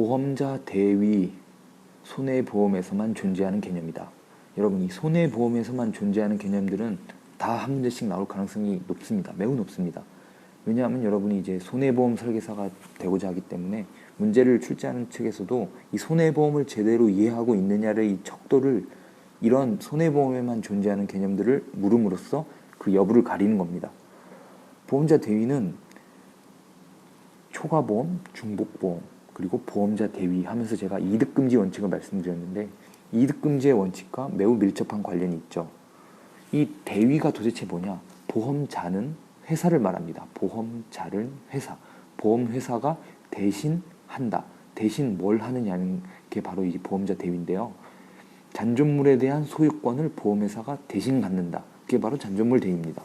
보험자 대위 손해보험에서만 존재하는 개념이다. 여러분, 이 손해보험에서만 존재하는 개념들은 다 한 문제씩 나올 가능성이 높습니다. 매우 높습니다. 왜냐하면 여러분이 이제 손해보험 설계사가 되고자 하기 때문에 문제를 출제하는 측에서도 이 손해보험을 제대로 이해하고 있느냐를 이 척도를 이런 손해보험에만 존재하는 개념들을 물음으로써 그 여부를 가리는 겁니다. 보험자 대위는 초과보험, 중복보험, 그리고 보험자 대위 하면서 제가 이득금지 원칙을 말씀드렸는데 이득금지의 원칙과 매우 밀접한 관련이 있죠. 이 대위가 도대체 뭐냐? 보험자는 회사를 말합니다. 보험자는 회사. 보험회사가 대신 한다. 대신 뭘 하느냐는 게 바로 이 보험자 대위인데요. 잔존물에 대한 소유권을 보험회사가 대신 갖는다. 그게 바로 잔존물 대위입니다.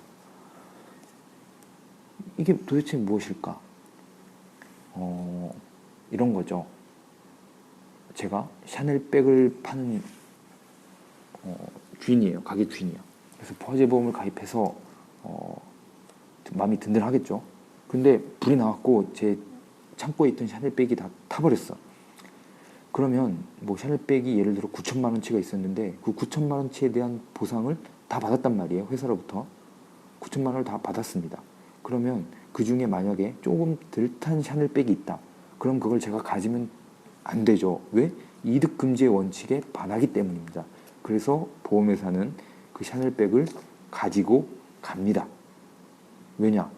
이게 도대체 무엇일까? 이런 거죠. 제가 샤넬백을 파는 주인이에요. 가게 주인이에요. 그래서 포화제보험을 가입해서 마음이 든든하겠죠. 근데 불이 나왔고 제 창고에 있던 샤넬백이 다 타버렸어. 그러면 뭐 샤넬백이 예를 들어 9천만 원치가 있었는데 그 9천만 원치에 대한 보상을 다 받았단 말이에요. 회사로부터 9천만 원을 다 받았습니다. 그러면 그 중에 만약에 조금 덜 탄 샤넬백이 있다. 그럼 그걸 제가 가지면 안 되죠. 왜? 이득금지의 원칙에 반하기 때문입니다. 그래서 보험회사는 그 샤넬백을 가지고 갑니다. 왜냐?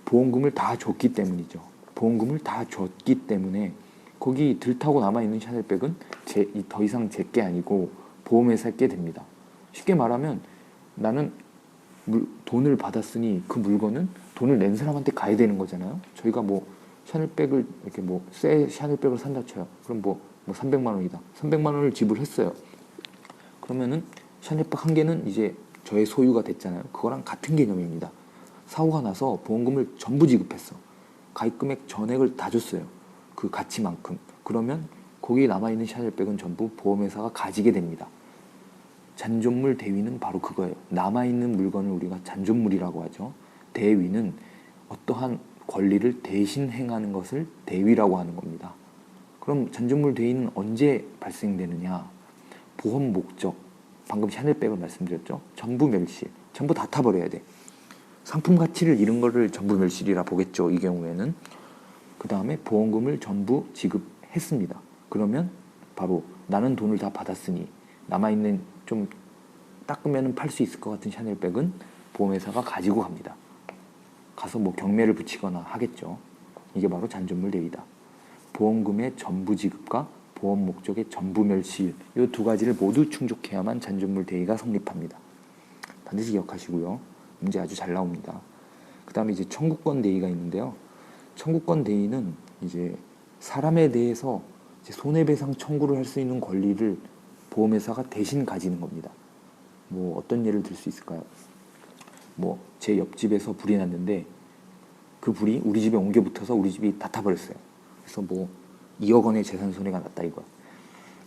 보험금을 다 줬기 때문이죠. 보험금을 다 줬기 때문에 거기 들타고 남아있는 샤넬백은 더 이상 제 게 아니고 보험회사의 게 됩니다. 쉽게 말하면 나는 돈을 받았으니 그 물건은 돈을 낸 사람한테 가야 되는 거잖아요. 저희가 뭐 샤넬백을 이렇게 뭐 새 샤넬백을 산다 쳐요. 그럼 뭐 300만 원이다. 300만 원을 지불했어요. 그러면은 샤넬백 한 개는 이제 저의 소유가 됐잖아요. 그거랑 같은 개념입니다. 사고가 나서 보험금을 전부 지급했어. 가입금액 전액을 다 줬어요. 그 가치만큼. 그러면 거기에 남아있는 샤넬백은 전부 보험회사가 가지게 됩니다. 잔존물 대위는 바로 그거예요. 남아있는 물건을 우리가 잔존물이라고 하죠. 대위는 어떠한 권리를 대신 행하는 것을 대위라고 하는 겁니다. 그럼 잔존물 대위는 언제 발생되느냐? 보험 목적, 방금 샤넬백을 말씀드렸죠. 전부 멸실, 전부 다 타버려야 돼. 상품 가치를 잃은 거를 전부 멸실이라 보겠죠. 이 경우에는. 그 다음에 보험금을 전부 지급했습니다. 그러면 바로 나는 돈을 다 받았으니 남아있는 좀 닦으면 팔 수 있을 것 같은 샤넬백은 보험회사가 가지고 갑니다. 가서 뭐 경매를 붙이거나 하겠죠. 이게 바로 잔존물 대위다. 보험금의 전부 지급과 보험 목적의 전부 멸실, 이 두 가지를 모두 충족해야만 잔존물 대위가 성립합니다. 반드시 기억하시고요. 문제 아주 잘 나옵니다. 그 다음에 이제 청구권 대위가 있는데요. 청구권 대위는 이제 사람에 대해서 이제 손해배상 청구를 할 수 있는 권리를 보험회사가 대신 가지는 겁니다. 뭐 어떤 예를 들 수 있을까요? 뭐 제 옆집에서 불이 났는데 그 불이 우리 집에 옮겨 붙어서 우리 집이 다 타버렸어요. 그래서 뭐 2억 원의 재산 손해가 났다 이거야.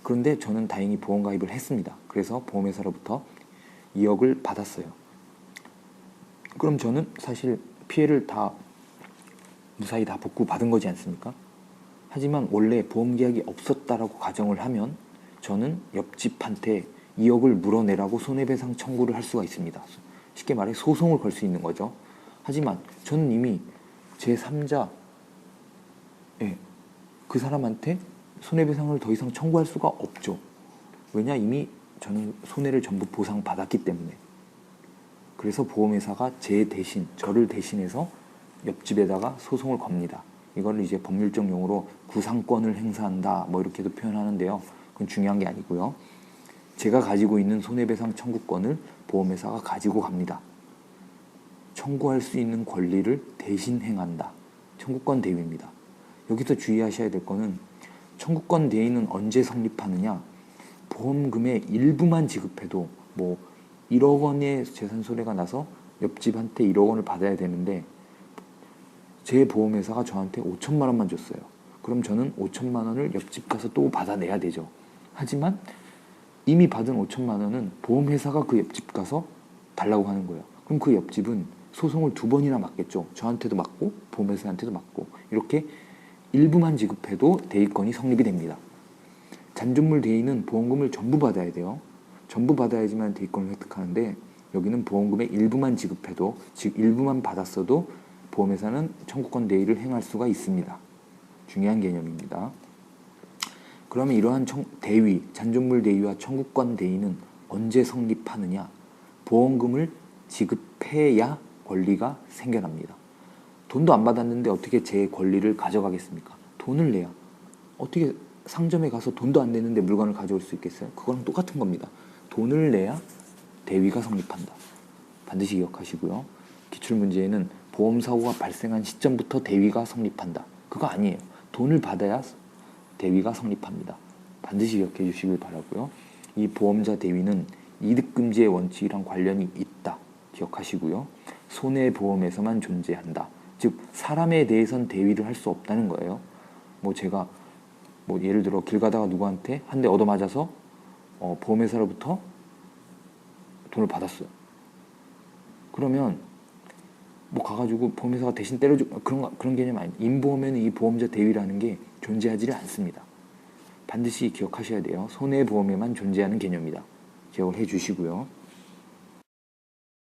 그런데 저는 다행히 보험 가입을 했습니다. 그래서 보험회사로부터 2억을 받았어요. 그럼 저는 사실 피해를 다 무사히 다 복구받은 거지 않습니까? 하지만 원래 보험계약이 없었다라고 가정을 하면 저는 옆집한테 2억을 물어내라고 손해배상 청구를 할 수가 있습니다. 쉽게 말해 소송을 걸 수 있는 거죠. 하지만 저는 이미 제3자 그 사람한테 손해배상을 더 이상 청구할 수가 없죠. 왜냐? 이미 저는 손해를 전부 보상받았기 때문에. 그래서 보험회사가 저를 대신해서 옆집에다가 소송을 겁니다. 이걸 이제 법률적 용어로 구상권을 행사한다 뭐 이렇게도 표현하는데요. 그건 중요한 게 아니고요. 제가 가지고 있는 손해배상 청구권을 보험회사가 가지고 갑니다. 청구할 수 있는 권리를 대신 행한다. 청구권 대위입니다. 여기서 주의하셔야 될 거는 청구권 대위는 언제 성립하느냐? 보험금의 일부만 지급해도 뭐 1억 원의 재산 손해가 나서 옆집한테 1억 원을 받아야 되는데 제 보험회사가 저한테 5천만 원만 줬어요. 그럼 저는 5천만 원을 옆집 가서 또 받아내야 되죠. 하지만 이미 받은 5천만 원은 보험회사가 그 옆집 가서 달라고 하는 거예요. 그럼 그 옆집은 소송을 2번이나 맞겠죠. 저한테도 맞고 보험회사한테도 맞고 이렇게 일부만 지급해도 대위권이 성립이 됩니다. 잔존물 대위는 보험금을 전부 받아야 돼요. 전부 받아야지만 대위권을 획득하는데 여기는 보험금의 일부만 지급해도, 즉 일부만 받았어도 보험회사는 청구권 대위를 행할 수가 있습니다. 중요한 개념입니다. 그러면 이러한 대위, 잔존물 대위와 청구권 대위는 언제 성립하느냐? 보험금을 지급해야 권리가 생겨납니다. 돈도 안 받았는데 어떻게 제 권리를 가져가겠습니까? 돈을 내야. 어떻게 상점에 가서 돈도 안 내는데 물건을 가져올 수 있겠어요? 그거랑 똑같은 겁니다. 돈을 내야 대위가 성립한다. 반드시 기억하시고요. 기출문제에는 보험사고가 발생한 시점부터 대위가 성립한다. 그거 아니에요. 돈을 받아야 대위가 성립합니다. 반드시 기억해 주시길 바라고요. 이 보험자 대위는 이득금지의 원칙이랑 관련이 있다. 기억하시고요. 손해보험에서만 존재한다. 즉 사람에 대해선 대위를 할 수 없다는 거예요. 제가 예를 들어 길 가다가 누구한테 한 대 얻어맞아서 보험회사로부터 돈을 받았어요. 그러면 가가지고 보험회사가 대신 때려주 그런 개념 아니에요. 임보험에는 이 보험자 대위라는 게 존재하지를 않습니다. 반드시 기억하셔야 돼요. 손해보험에만 존재하는 개념이다. 기억을 해주시고요.